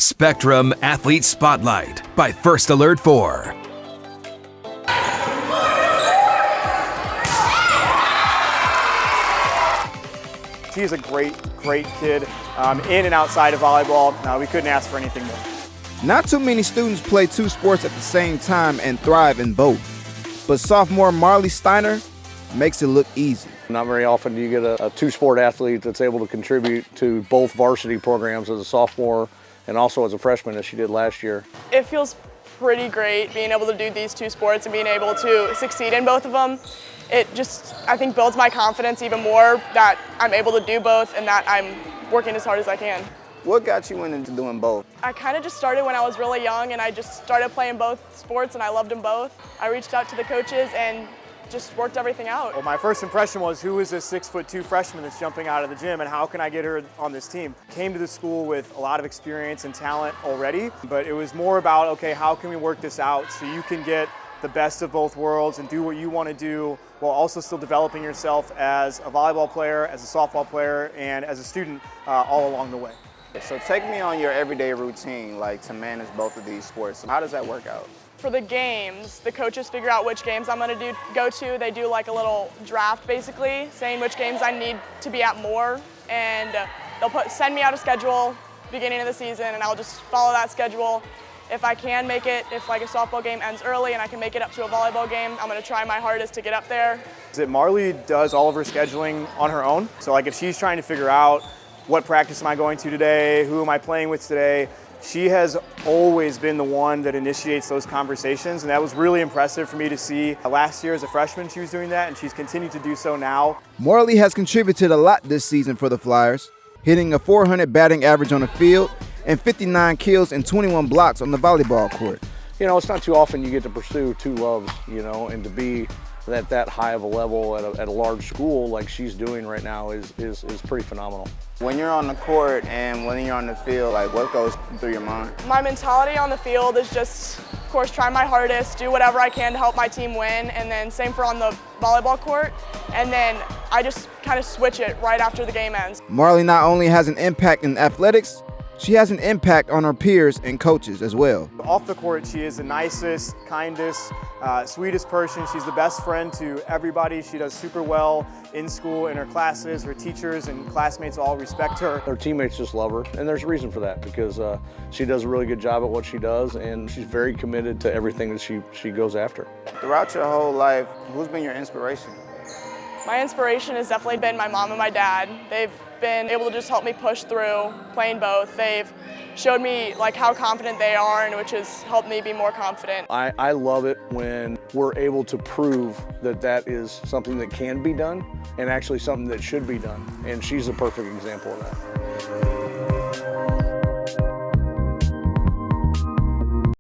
Spectrum Athlete Spotlight by First Alert 4. She's a great kid in and outside of volleyball. We couldn't ask for anything more. Not too many students play two sports at the same time and thrive in both. But sophomore Marlee Steiner makes it look easy. Not very often do you get a two-sport athlete that's able to contribute to both varsity programs as a sophomore and also as a freshman, as she did last year. It feels pretty great being able to do these two sports and being able to succeed in both of them. It just, I think, builds my confidence even more that I'm able to do both and that I'm working as hard as I can. What got you into doing both? I kind of just started when I was really young and I just started playing both sports and I loved them both. I reached out to the coaches and just worked everything out. Well, my first impression was, who is this 6'2" freshman that's jumping out of the gym and how can I get her on this team? Came to the school with a lot of experience and talent already, but it was more about, okay, how can we work this out so you can get the best of both worlds and do what you want to do while also still developing yourself as a volleyball player, as a softball player, and as a student all along the way. So take me on your everyday routine, like to manage both of these sports. How does that work out? For the games, the coaches figure out which games I'm going to go to. They do like a little draft basically, saying which games I need to be at more, and they'll send me out a schedule beginning of the season, and I'll just follow that schedule. If I can make it, if like a softball game ends early and I can make it up to a volleyball game, I'm going to try my hardest to get up there. Marlee does all of her scheduling on her own, so like if she's trying to figure out what practice am I going to today, who am I playing with today, she has always been the one that initiates those conversations, and that was really impressive for me to see. Last year as a freshman she was doing that, and she's continued to do so now. Marlee has contributed a lot this season for the Flyers, hitting a .400 batting average on the field and 59 kills and 21 blocks on the volleyball court. You know, it's not too often you get to pursue two loves, you know, and to be at that high of a level at a large school like she's doing right now is pretty phenomenal. When you're on the court and when you're on the field, like what goes through your mind? My mentality on the field is just, of course, try my hardest, do whatever I can to help my team win, and then same for on the volleyball court, and then I just kind of switch it right after the game ends. Marlee not only has an impact in athletics, she has an impact on her peers and coaches as well. Off the court, she is the nicest, kindest, sweetest person. She's the best friend to everybody. She does super well in school, in her classes. Her teachers and classmates all respect her. Her teammates just love her, and there's a reason for that, because she does a really good job at what she does, and she's very committed to everything that she goes after. Throughout your whole life, who's been your inspiration? My inspiration has definitely been my mom and my dad. They've been able to just help me push through playing both. They've showed me like how confident they are, and which has helped me be more confident. I love it when we're able to prove that that is something that can be done and actually something that should be done, and she's a perfect example of that.